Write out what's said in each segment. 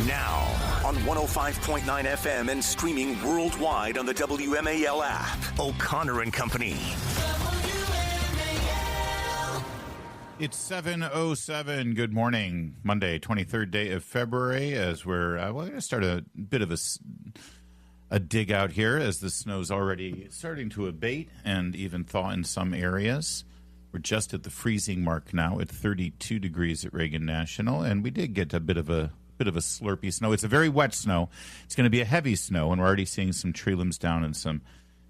Now, on 105.9 FM and streaming worldwide on the WMAL app. O'Connor and Company. It's 7:07. Good morning. Monday, 23rd day of February, as we're going to start a bit of a dig out here as the snow's already starting to abate and even thaw in some areas. We're just at the freezing mark now at 32 degrees at Reagan National, and we did get a bit of a slurpy snow. It's a very wet snow. It's going to be a heavy snow, and we're already seeing some tree limbs down and some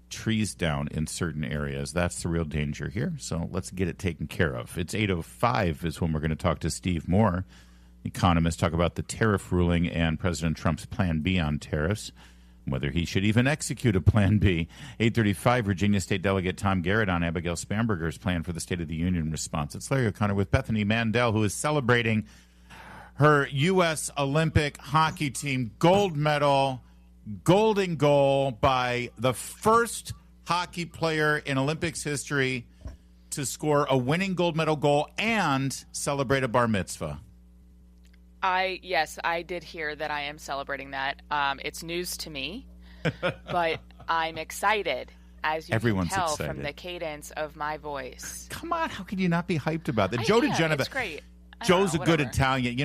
trees down in certain areas. That's the real danger here, so let's get it taken care of. It's 8:05 is when we're going to talk to Steve Moore, economist, talk about the tariff ruling and President Trump's Plan B on tariffs, whether he should even execute a Plan B. 8:35, Virginia State Delegate Tom Garrett on Abigail Spanberger's plan for the State of the Union response. It's Larry O'Connor with Bethany Mandel, who is celebrating her U.S. Olympic hockey team gold medal, golden goal by the first hockey player in Olympics history to score a winning gold medal goal and celebrate a bar mitzvah. Yes, I did hear that. I am celebrating that. It's news to me, but I'm excited, as you can tell excited from the cadence of my voice. Come on, how could you not be hyped about that? Joe DIGENOVA. It's great. Joe's a good Italian,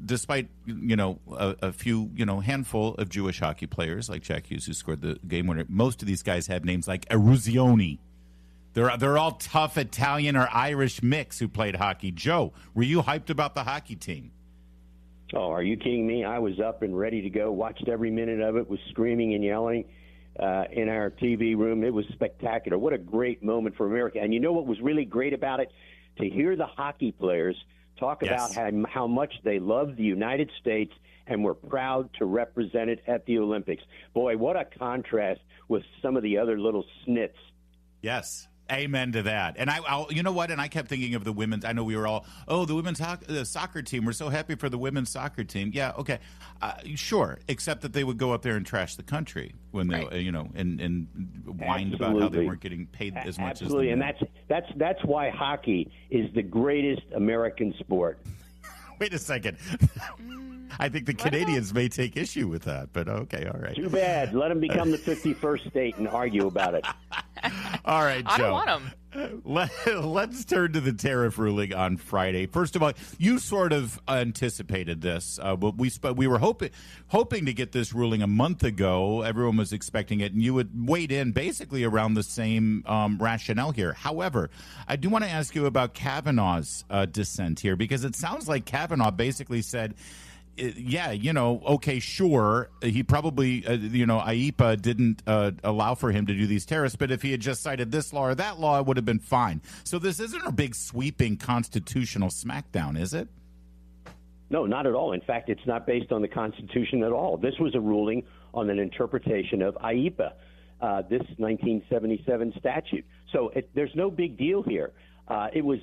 despite, a few, handful of Jewish hockey players like Jack Hughes, who scored the game winner. Most of these guys have names like Eruzione. They're all tough Italian or Irish mix who played hockey. Joe, were you hyped about the hockey team? Oh, are you kidding me? I was up and ready to go, watched every minute of it, was screaming and yelling in our TV room. It was spectacular. What a great moment for America. And you know what was really great about it? To hear the hockey players talk about how much they love the United States and were proud to represent it at the Olympics. Boy, what a contrast with some of the other little snits. Yes. Amen to that. And you know what? And I kept thinking of the women's. I know we were all, the women's soccer team. We're so happy for the women's soccer team. Yeah, okay, sure. Except that they would go up there and trash the country when they, and whined about how they weren't getting paid as much as they and that's why hockey is the greatest American sport. Wait a second. I think the Canadians may take issue with that, but okay, all right. Too bad. Let them become the 51st state and argue about it. All right, Joe. I don't want them. Let's turn to the tariff ruling on Friday. First of all, you sort of anticipated this. We were hoping to get this ruling a month ago. Everyone was expecting it, and you would weighed in basically around the same rationale here. However, I do want to ask you about Kavanaugh's dissent here, because it sounds like Kavanaugh basically said, okay, sure. He probably, IEPA didn't allow for him to do these tariffs, but if he had just cited this law or that law, it would have been fine. So this isn't a big sweeping constitutional smackdown, is it? No, not at all. In fact, it's not based on the Constitution at all. This was a ruling on an interpretation of IEPA, this 1977 statute. So there's no big deal here. It was,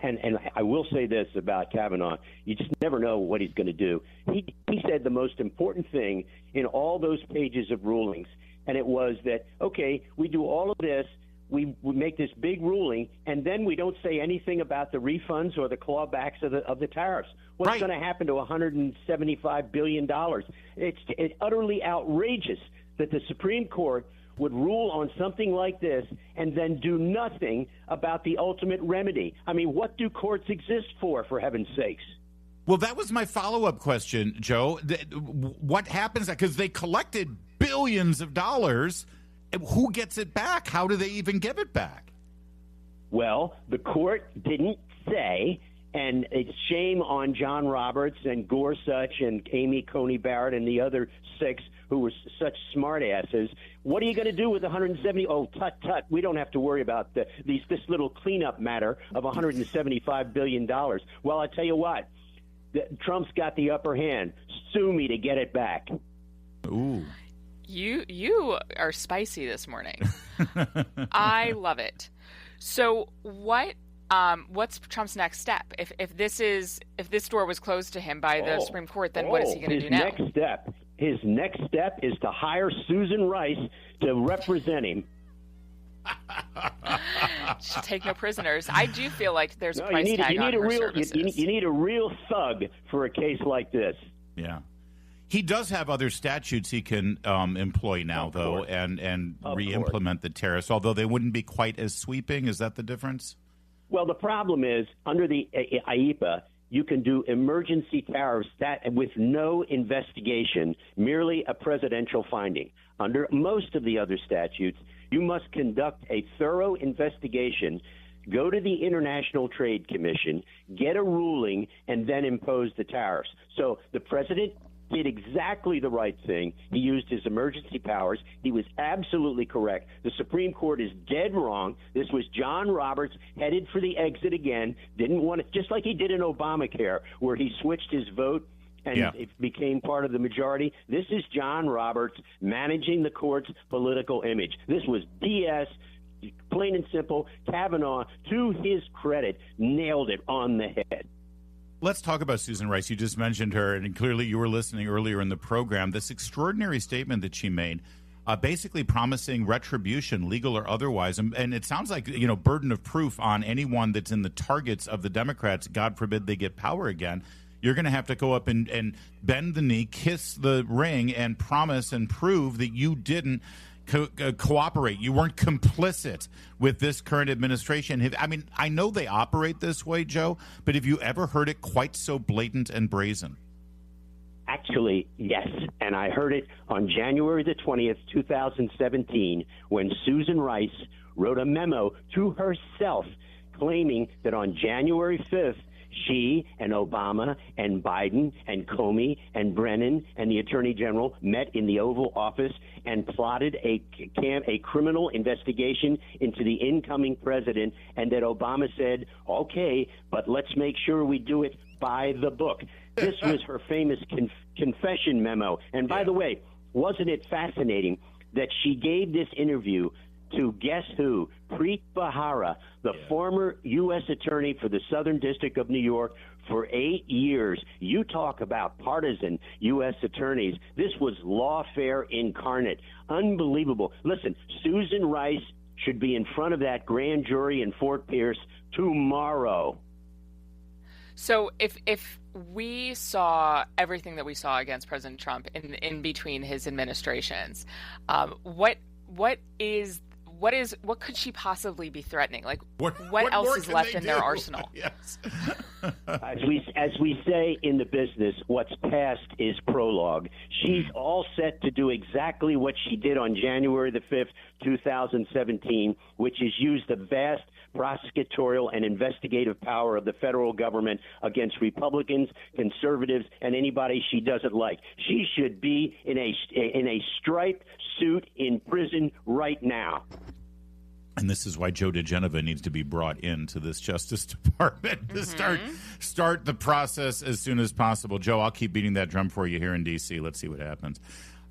and I will say this about Kavanaugh: you just never know what he's going to do. He said the most important thing in all those pages of rulings, and it was that, okay, we do all of this, we make this big ruling, and then we don't say anything about the refunds or the clawbacks of the tariffs. What's going to happen to $175 billion? It's utterly outrageous that the Supreme Court would rule on something like this and then do nothing about the ultimate remedy. I mean, what do courts exist for heaven's sakes? Well, that was my follow-up question, Joe. What happens? Because they collected billions of dollars. Who gets it back? How do they even give it back? Well, the court didn't say, and it's shame on John Roberts and Gorsuch and Amy Coney Barrett and the other six who were such smartasses. What are you going to do with 170? Oh, tut. We don't have to worry about this little cleanup matter of $175 billion. Well, I tell you what, Trump's got the upper hand. Sue me to get it back. Ooh. You are spicy this morning. I love it. So what's Trump's next step? If this door was closed to him by the Supreme Court, then what is he going to do now? His next step is to hire Susan Rice to represent him. Just take no prisoners. I do feel like there's a price tag on her services. You need a real thug for a case like this. Yeah. He does have other statutes he can employ now, though, and re-implement the tariffs, although they wouldn't be quite as sweeping. Is that the difference? Well, the problem is, under the IEPA, you can do emergency tariffs that with no investigation, merely a presidential finding. Under most of the other statutes, you must conduct a thorough investigation, go to the International Trade Commission, get a ruling, and then impose the tariffs. So the president did exactly the right thing. He used his emergency powers. He was absolutely correct. The Supreme Court is dead wrong. This was John Roberts headed for the exit again. Didn't want it, just like he did in Obamacare, where he switched his vote and it became part of the majority. This is John Roberts managing the court's political image. This was BS. Plain and simple. Kavanaugh, to his credit, nailed it on the head. Let's talk about Susan Rice. You just mentioned her, and clearly you were listening earlier in the program. This extraordinary statement that she made, basically promising retribution, legal or otherwise. And it sounds like, burden of proof on anyone that's in the targets of the Democrats. God forbid they get power again. You're going to have to go up and bend the knee, kiss the ring, and promise and prove that you didn't cooperate. You weren't complicit with this current administration. I mean, I know they operate this way, Joe, but have you ever heard it quite so blatant and brazen? Actually, yes. And I heard it on January the 20th, 2017, when Susan Rice wrote a memo to herself claiming that on January 5th, she and Obama and Biden and Comey and Brennan and the Attorney General met in the Oval Office and plotted a criminal investigation into the incoming president, and that Obama said, okay, but let's make sure we do it by the book. This was her famous confession memo. And by the way, wasn't it fascinating that she gave this interview to guess who? Preet Bharara, the former U.S. attorney for the Southern District of New York for 8 years. You talk about partisan U.S. attorneys. This was lawfare incarnate. Unbelievable. Listen, Susan Rice should be in front of that grand jury in Fort Pierce tomorrow. So if we saw everything that we saw against President Trump in between his administrations, what could she possibly be threatening? Like, what else is left in their arsenal? Yes. As we say in the business, what's past is prologue. She's all set to do exactly what she did on January the 5th, 2017, which is use the vast prosecutorial and investigative power of the federal government against Republicans, conservatives, and anybody she doesn't like. She should be in a striped suit in prison right now. And this is why Joe DIGENOVA needs to be brought into this Justice Department to start the process as soon as possible. Joe, I'll keep beating that drum for you here in D.C. Let's see what happens.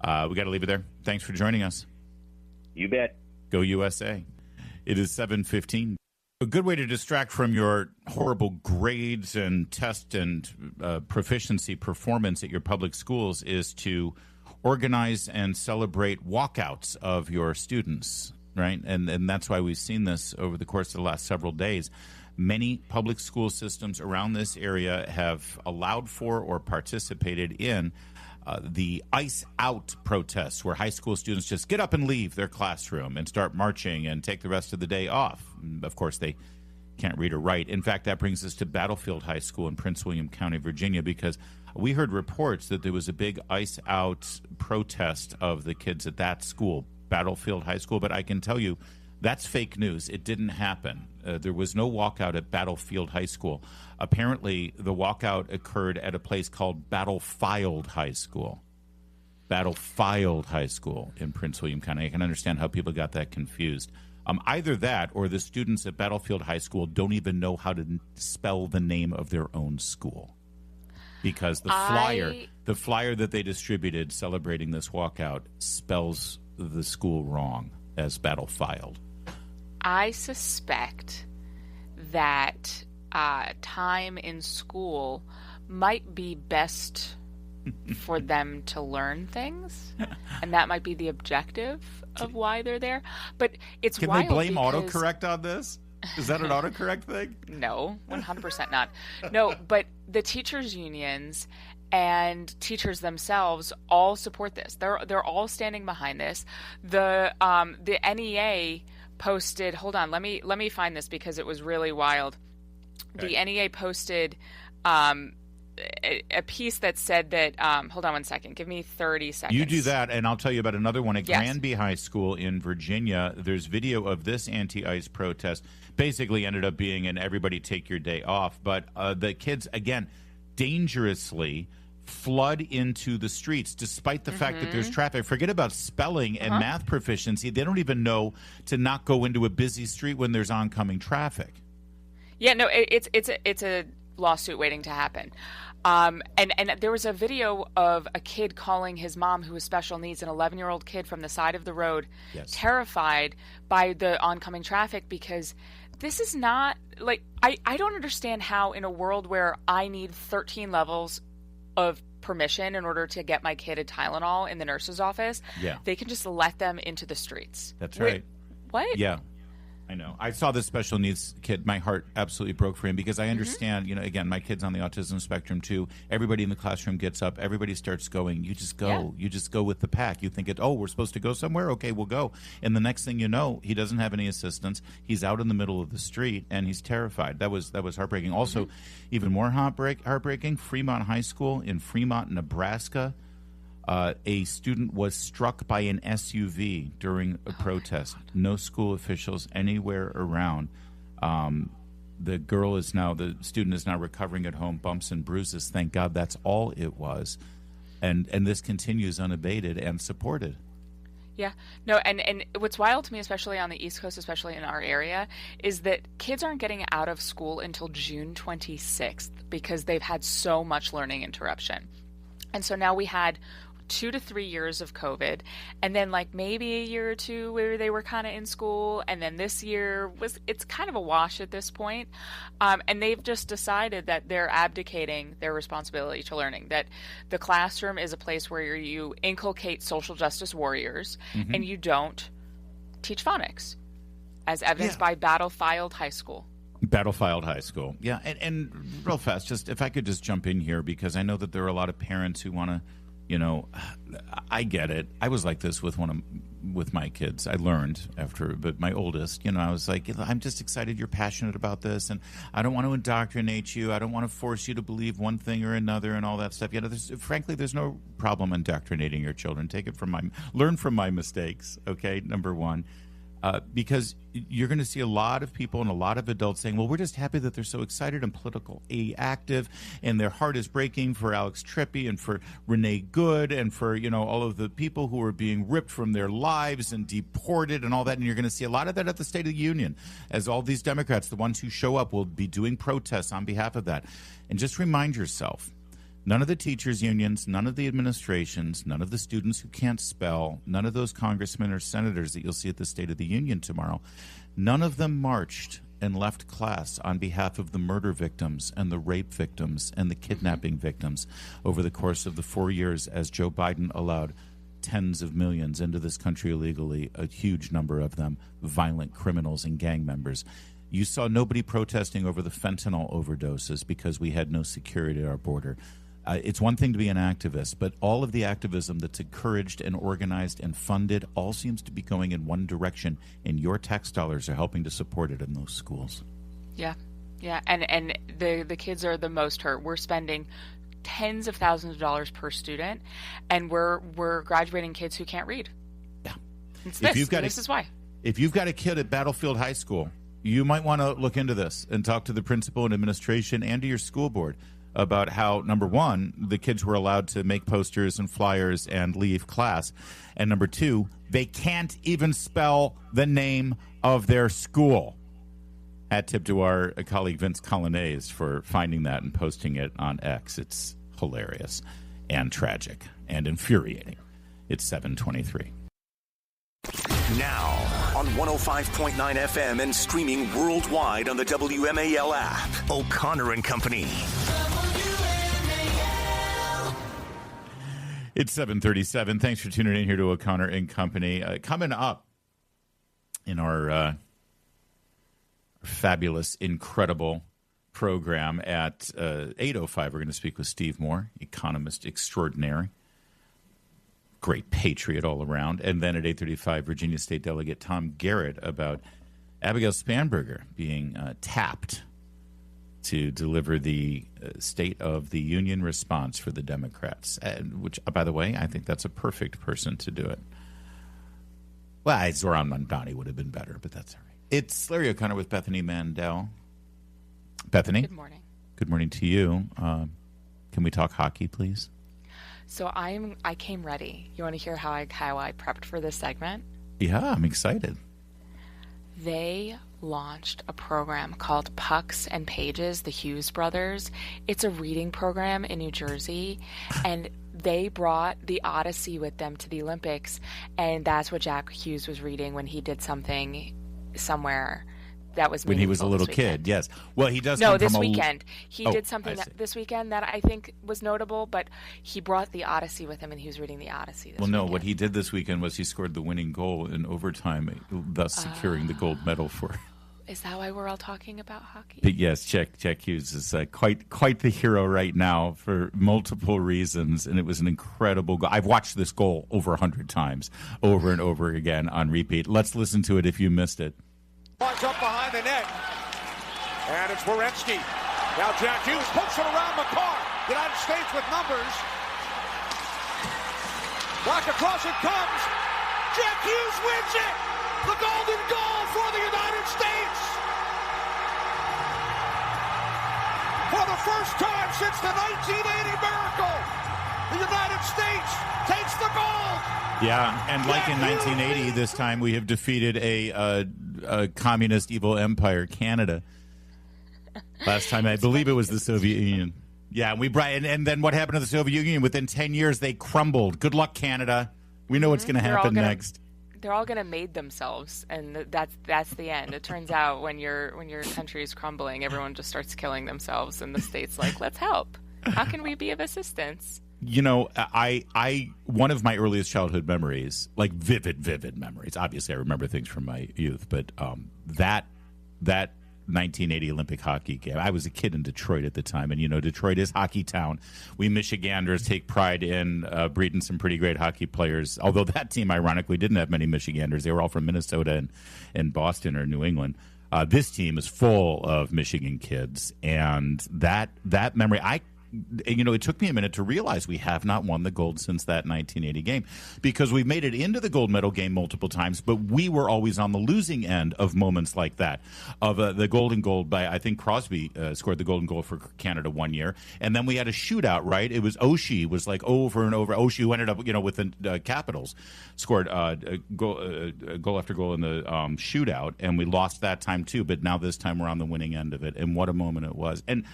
We got to leave it there. Thanks for joining us. You bet. Go USA. It is 7:15. A good way to distract from your horrible grades and test and proficiency performance at your public schools is to organize and celebrate walkouts of your students, right? And that's why we've seen this over the course of the last several days. Many public school systems around this area have allowed for or participated in the Ice Out protests, where high school students just get up and leave their classroom and start marching and take the rest of the day off. Of course, they can't read or write. In fact, that brings us to Battlefield High School in Prince William County, Virginia, because we heard reports that there was a big Ice Out protest of the kids at that school, Battlefield High School. But I can tell you, that's fake news. It didn't happen. There was no walkout at Battlefield High School. Apparently, the walkout occurred at a place called Battlefield High School. Battlefield High School in Prince William County. I can understand how people got that confused. Either that or the students at Battlefield High School don't even know how to spell the name of their own school. Because the flyer that they distributed celebrating this walkout spells the school wrong as Battlefield. I suspect that time in school might be best for them to learn things, and that might be the objective of why they're there. But it's Can wild they blame because... autocorrect on this? Is that an autocorrect thing? No, 100% not. No, but the teachers' unions and teachers themselves all support this. They're all standing behind this. The NEA posted. Hold on, let me find this because it was really wild. Okay. The NEA posted a piece that said that. Hold on one second. Give me 30 seconds. You do that, and I'll tell you about another one at Granby High School in Virginia. There's video of this anti-ICE protest. Basically, ended up being an everybody take your day off, but the kids again dangerously flood into the streets despite the fact that there's traffic. Forget about spelling and math proficiency. They don't even know to not go into a busy street when there's oncoming traffic. Yeah, no, it's a lawsuit waiting to happen. And there was a video of a kid calling his mom, who has special needs, an 11-year-old kid from the side of the road, terrified by the oncoming traffic, because this is not like, I don't understand how in a world where I need 13 levels of permission in order to get my kid a Tylenol in the nurse's office, they can just let them into the streets. That's right. What? Yeah. I know. I saw this special needs kid. My heart absolutely broke for him because I understand, again, my kid's on the autism spectrum too. Everybody in the classroom gets up. Everybody starts going. You just go. Yeah. You just go with the pack. You think we're supposed to go somewhere? Okay, we'll go. And the next thing you know, he doesn't have any assistance. He's out in the middle of the street and he's terrified. That was heartbreaking. Also, even more heartbreaking, Fremont High School in Fremont, Nebraska. A student was struck by an SUV during a protest. No school officials anywhere around. The student is now recovering at home, bumps and bruises. Thank God that's all it was. And this continues unabated and supported. Yeah. No, and what's wild to me, especially on the East Coast, especially in our area, is that kids aren't getting out of school until June 26th because they've had so much learning interruption. And so now we had 2 to 3 years of COVID, and then like maybe a year or two where they were kind of in school, and then this year it's kind of a wash at this point. And they've just decided that they're abdicating their responsibility to learning, that the classroom is a place where you inculcate social justice warriors and you don't teach phonics, as evidenced by Battlefield High School. Battlefield High School. Yeah, and real fast, just if I could just jump in here, because I know that there are a lot of parents who want to, I get it. I was like this with my kids. I learned but my oldest, I was like, I'm just excited you're passionate about this, and I don't want to indoctrinate you. I don't want to force you to believe one thing or another and all that stuff. Frankly, there's no problem indoctrinating your children. Learn from my mistakes, okay, number one. Because you're going to see a lot of people and a lot of adults saying, well, we're just happy that they're so excited and politically active, and their heart is breaking for Alex Trippi and for Renee Good and for, all of the people who are being ripped from their lives and deported and all that. And you're going to see a lot of that at the State of the Union, as all these Democrats, the ones who show up, will be doing protests on behalf of that. And just remind yourself, none of the teachers' unions, none of the administrations, none of the students who can't spell, none of those congressmen or senators that you'll see at the State of the Union tomorrow, none of them marched and left class on behalf of the murder victims and the rape victims and the kidnapping victims over the course of the 4 years as Joe Biden allowed tens of millions into this country illegally, a huge number of them violent criminals and gang members. You saw nobody protesting over the fentanyl overdoses because we had no security at our border. It's one thing to be an activist, but all of the activism that's encouraged and organized and funded all seems to be going in one direction, and your tax dollars are helping to support it in those schools. Yeah, and the kids are the most hurt. We're spending tens of thousands of dollars per student, and we're graduating kids who can't read. Yeah, this is why. If you've got a kid at Battlefield High School, you might want to look into this and talk to the principal and administration and to your school board about how, number one, the kids were allowed to make posters and flyers and leave class, and number two, they can't even spell the name of their school. Hat tip to our colleague Vince Colonnese for finding that and posting it on X. It's hilarious and tragic and infuriating. It's 7:23. Now on 105.9 FM and streaming worldwide on the WMAL app. O'Connor and Company. It's 7:37. Thanks for tuning in here to O'Connor and Company. Coming up in our fabulous, incredible program at 8:05. We're going to speak with Steve Moore, economist extraordinary, great patriot all around. And then at 8:35, Virginia State Delegate Tom Garrett about Abigail Spanberger being tapped to deliver the State of the Union response for the Democrats, which, by the way, I think that's a perfect person to do it. Well, Zoran Mondani would have been better, but that's all right. It's Larry O'Connor with Bethany Mandel. Bethany? Good morning. Good morning to you. Can we talk hockey, please? So I came ready. You want to hear how I prepped for this segment? Yeah, I'm excited. They launched a program called Pucks and Pages, the Hughes brothers. It's a reading program in New Jersey, and they brought the Odyssey with them to the Olympics, and that's what Jack Hughes was reading when he did something somewhere that was when he was a little kid. Yes. Well, he does. No, this weekend he did something this weekend that I think was notable. But he brought the Odyssey with him, and he was reading the Odyssey. This weekend. What he did this weekend was he scored the winning goal in overtime, thus securing the gold medal for. Is that why we're all talking about hockey? But yes, Jack Hughes is quite the hero right now for multiple reasons, and it was an incredible goal. I've watched this goal over 100 times, over and over again on repeat. Let's listen to it if you missed it. Up behind the net, and it's Werenski. Now Jack Hughes puts it around McCarr. United States with numbers. Walk across it comes. Jack Hughes wins it. The golden goal for the United States. For the first time since the 1980 miracle, the United States takes the gold. Yeah, and like in 1980, this time we have defeated a communist evil empire, Canada. Last time, I believe it was the Soviet Union. Yeah, and then what happened to the Soviet Union? Within 10 years, they crumbled. Good luck, Canada. We know what's going to happen next. They're all going to made themselves, and that's the end. It turns out when your country is crumbling, everyone just starts killing themselves, and the state's like, let's help. How can we be of assistance? You know, I one of my earliest childhood memories, like vivid memories. Obviously, I remember things from my youth, but that 1980 Olympic hockey game. I was a kid in Detroit at the time, and you know, Detroit is hockey town. We Michiganders take pride in breeding some pretty great hockey players. Although that team, ironically, didn't have many Michiganders. They were all from Minnesota and Boston or New England. This team is full of Michigan kids, and that memory, it took me a minute to realize we have not won the gold since that 1980 game, because we've made it into the gold medal game multiple times, but we were always on the losing end of moments like that, of the golden goal by, I think Crosby scored the golden goal for Canada one year, and then we had a shootout, right? It was Oshie was like over and over. Oshie, who ended up, with the Capitals, scored goal after goal in the shootout, and we lost that time too, but now this time we're on the winning end of it, and what a moment it was. And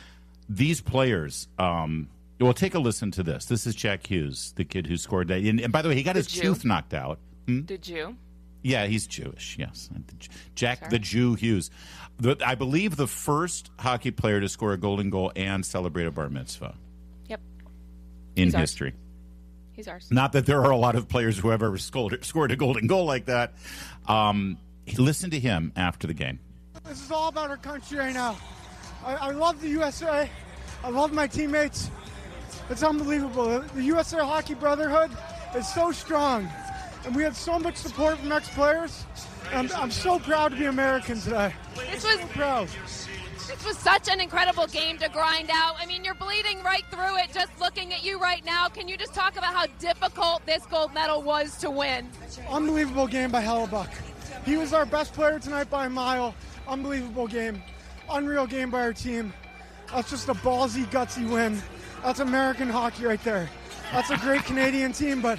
these players, take a listen to this. This is Jack Hughes, the kid who scored that. And by the way, he got his tooth knocked out. The Jew? Yeah, he's Jewish, yes. Jack the Jew Hughes. I believe the first hockey player to score a golden goal and celebrate a bar mitzvah. Yep. In history. He's ours. Not that there are a lot of players who have ever scored a golden goal like that. Listen to him after the game. This is all about our country right now. I love the USA. I love my teammates. It's unbelievable. The USA Hockey Brotherhood is so strong, and we had so much support from ex-players. I'm so proud to be American today. This was such an incredible game to grind out. I mean, you're bleeding right through it just looking at you right now. Can you just talk about how difficult this gold medal was to win? Unbelievable game by Hellebuck. He was our best player tonight by a mile. Unbelievable game. Unreal game by our team. That's just a ballsy, gutsy win. That's American hockey right there. That's a great Canadian team, but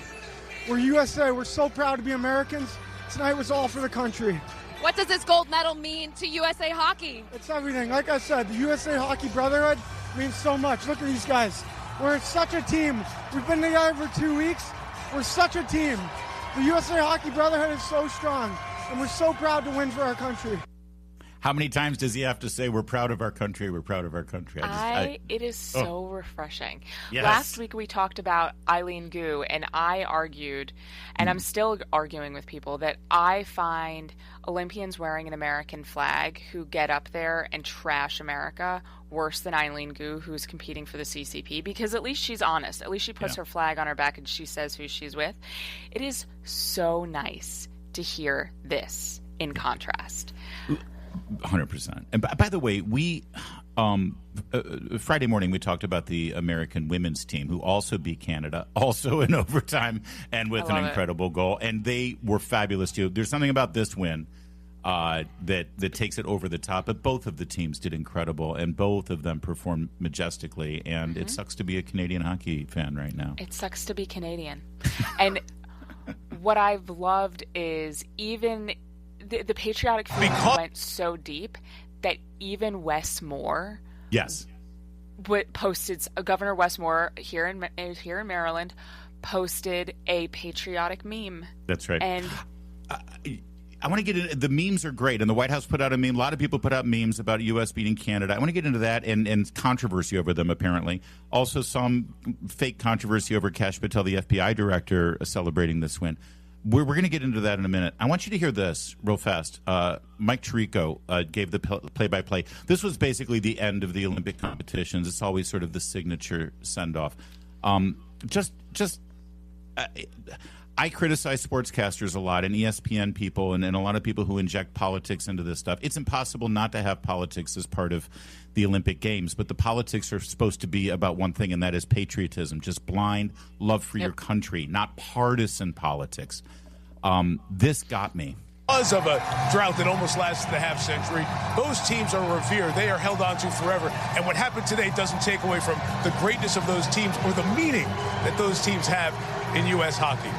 we're USA. We're so proud to be Americans. Tonight was all for the country. What does this gold medal mean to USA Hockey? It's everything. Like I said, the USA Hockey Brotherhood means so much. Look at these guys. We're such a team. We've been together for 2 weeks. We're such a team. The USA Hockey Brotherhood is so strong, and we're so proud to win for our country. How many times does he have to say, we're proud of our country, we're proud of our country? It is so refreshing. Yes. Last week we talked about Eileen Gu, and I argued, and I'm still arguing with people, that I find Olympians wearing an American flag who get up there and trash America worse than Eileen Gu, who's competing for the CCP, because at least she's honest. At least she puts her flag on her back and she says who she's with. It is so nice to hear this in contrast. 100%. And by the way, we Friday morning we talked about the American women's team, who also beat Canada, also in overtime and with an incredible goal, and they were fabulous too. There's something about this win that takes it over the top, but both of the teams did incredible, and both of them performed majestically. And it sucks to be a Canadian hockey fan right now. It sucks to be Canadian, and what I've loved is even. The patriotic feeling went so deep that even Wes Moore, posted Governor Wes Moore here in Maryland, posted a patriotic meme. That's right. And I want to get into the memes are great, and the White House put out a meme. A lot of people put out memes about U.S. beating Canada. I want to get into that and controversy over them. Apparently, also some fake controversy over Kash Patel, the FBI director, celebrating this win. We're going to get into that in a minute. I want you to hear this real fast. Mike Tirico gave the play-by-play. This was basically the end of the Olympic competitions. It's always sort of the signature send-off. I criticize sportscasters a lot, and ESPN people, and a lot of people who inject politics into this stuff. It's impossible not to have politics as part of the Olympic Games, but the politics are supposed to be about one thing, and that is patriotism, just blind love for your country, not partisan politics. This got me. Because of a drought that almost lasted a half century, those teams are revered. They are held on to forever. And what happened today doesn't take away from the greatness of those teams or the meaning that those teams have in U.S. hockey.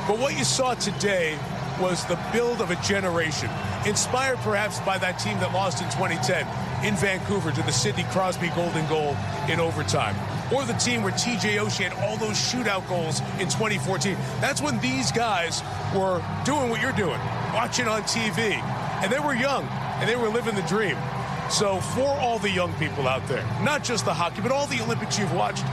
But what you saw today was the build of a generation, inspired perhaps by that team that lost in 2010 in Vancouver to the Sidney Crosby golden goal in overtime. Or the team where TJ Oshie had all those shootout goals in 2014. That's when these guys were doing what you're doing, watching on TV. And they were young, and they were living the dream. So for all the young people out there, not just the hockey, but all the Olympics you've watched,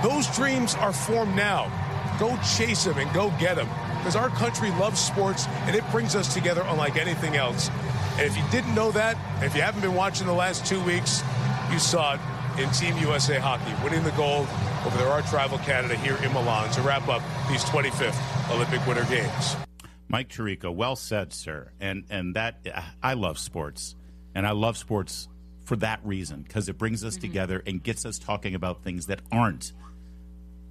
those dreams are formed now. Go chase them and go get them. Because our country loves sports, and it brings us together unlike anything else. And if you didn't know that, if you haven't been watching the last 2 weeks, you saw it in Team USA Hockey, winning the gold over their arch rival Canada here in Milan to wrap up these 25th Olympic Winter Games. Mike Tirico, well said, sir. And that I love sports, and I love sports for that reason, because it brings us together and gets us talking about things that aren't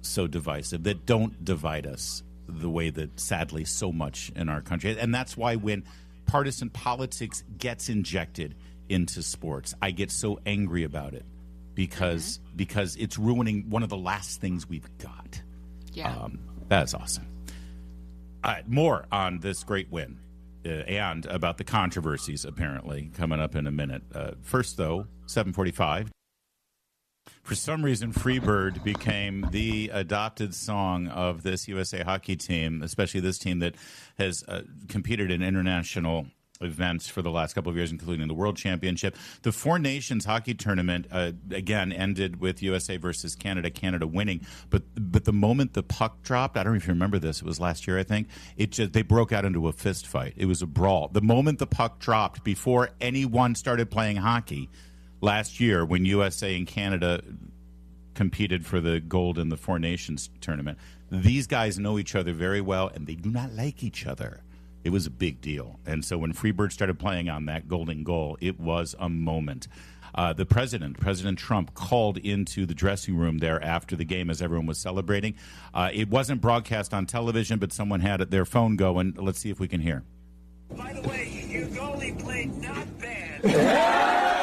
so divisive, that don't divide us the way that sadly so much in our country. And that's why when partisan politics gets injected into sports, I get so angry about it, because it's ruining one of the last things we've got. That's awesome. More on this great win and about the controversies apparently coming up in a minute. First though, 7:45. For some reason, Freebird became the adopted song of this USA hockey team, especially this team that has competed in international events for the last couple of years, including the World Championship. The Four Nations hockey tournament, again, ended with USA versus Canada, Canada winning. But the moment the puck dropped, I don't know if you remember this, it was last year, I think, they broke out into a fist fight. It was a brawl. The moment the puck dropped, before anyone started playing hockey, last year, when USA and Canada competed for the gold in the Four Nations tournament, these guys know each other very well, and they do not like each other. It was a big deal. And so when Freebird started playing on that golden goal, it was a moment. The President Trump, called into the dressing room there after the game as everyone was celebrating. It wasn't broadcast on television, but someone had their phone going. Let's see if we can hear. By the way, your goalie played not bad.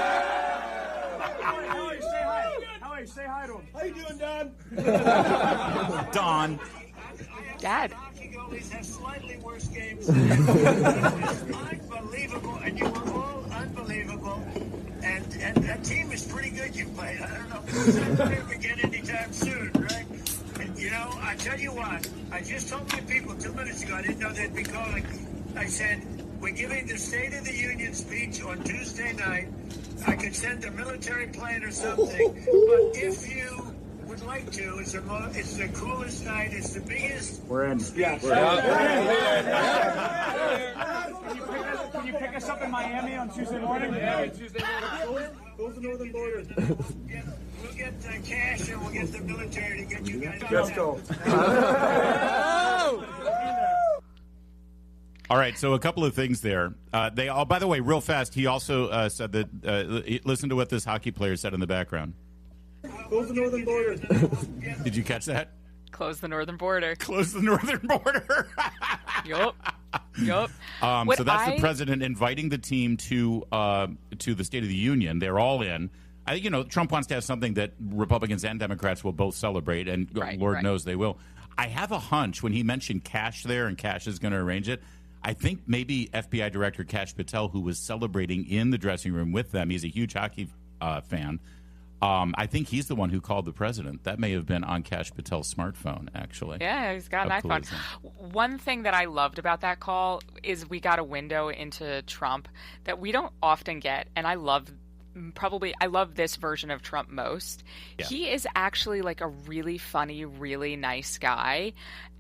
Say hi to him. How you doing, Don? Don. Dad. Hockey goalies have slightly worse games. Unbelievable, and you were all unbelievable. And that team is pretty good you played. I don't know if it's not going to get anytime soon, right? And, I tell you what, I just told my people 2 minutes ago, I didn't know they'd be calling. I said, We're giving the State of the Union speech on Tuesday night. I could send a military plane or something, but if you would like to, it's the coolest night. It's the biggest. We're in. Speech. Can you pick us up in Miami on Tuesday morning? Yeah, Tuesday morning. Close the northern border. We'll get cash and we'll get the military to get you guys. Let's go. All right, so a couple of things there. They all, by the way, real fast. He also said that. Listen to what this hockey player said in the background. Close the northern border. Did you catch that? Close the northern border. Close the northern border. Yup. So that's the president inviting the team to the State of the Union. They're all in. Trump wants to have something that Republicans and Democrats will both celebrate, and Lord knows they will. I have a hunch when he mentioned Kash there, and Kash is going to arrange it. I think maybe FBI Director Kash Patel, who was celebrating in the dressing room with them, he's a huge hockey fan. I think he's the one who called the president. That may have been on Kash Patel's smartphone, actually. Yeah, he's got an iPhone. One thing that I loved about that call is we got a window into Trump that we don't often get, and I love this version of Trump most. Yeah. He is actually like a really funny, really nice guy.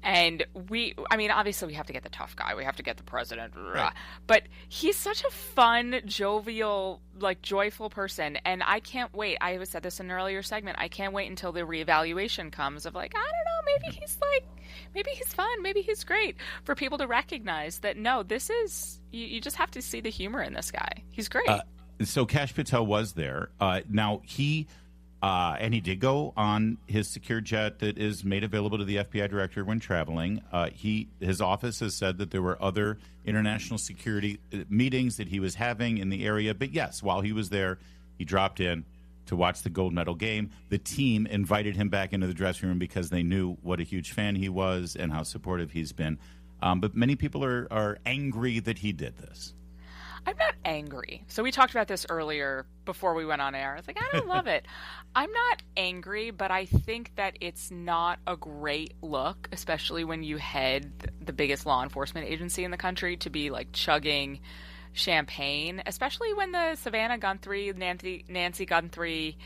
And obviously we have to get the tough guy. We have to get the president. Right. But he's such a fun, jovial, joyful person. And I can't wait. I said this in an earlier segment. I can't wait until the reevaluation comes of I don't know, maybe he's fun. Maybe he's great. For people to recognize that, no, this is, you just have to see the humor in this guy. He's great. So Kash Patel was there. Now he did go on his secure jet that is made available to the FBI director when traveling. His office has said that there were other international security meetings that he was having in the area. But yes, while he was there, he dropped in to watch the gold medal game. The team invited him back into the dressing room because they knew what a huge fan he was and how supportive he's been. But many people are angry that he did this. I'm not angry. So we talked about this earlier before we went on air. I was like, I don't love it. I'm not angry, but I think that it's not a great look, especially when you head the biggest law enforcement agency in the country, to be chugging champagne, especially when the Savannah Guthrie, Nancy Guthrie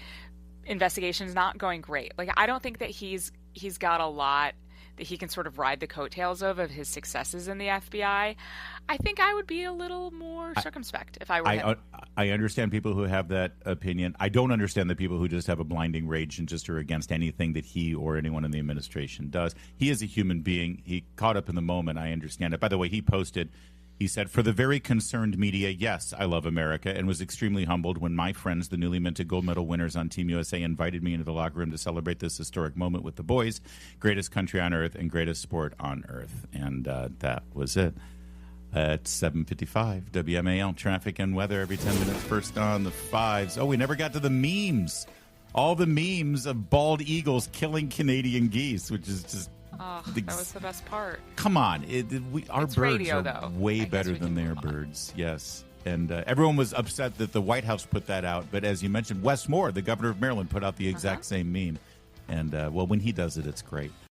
investigation is not going great. I don't think that he's got a lot that he can sort of ride the coattails of his successes in the FBI. I think I would be a little more circumspect if I were him. I understand people who have that opinion. I don't understand the people who just have a blinding rage and just are against anything that he or anyone in the administration does. He is a human being. He caught up in the moment. I understand it. By the way, he said, for the very concerned media, yes, I love America, and was extremely humbled when my friends, the newly minted gold medal winners on Team USA, invited me into the locker room to celebrate this historic moment with the boys. Greatest country on earth and greatest sport on earth. And that was it. At 7:55, WMAL traffic and weather every 10 minutes. First on the fives. Oh, we never got to the memes. All the memes of bald eagles killing Canadian geese, which is just... Oh, that was the best part. Come on. Our it's birds radio, are though. way better than their birds. Yes. And everyone was upset that the White House put that out. But as you mentioned, Wes Moore, the governor of Maryland, put out the exact same meme. And, when he does it, it's great.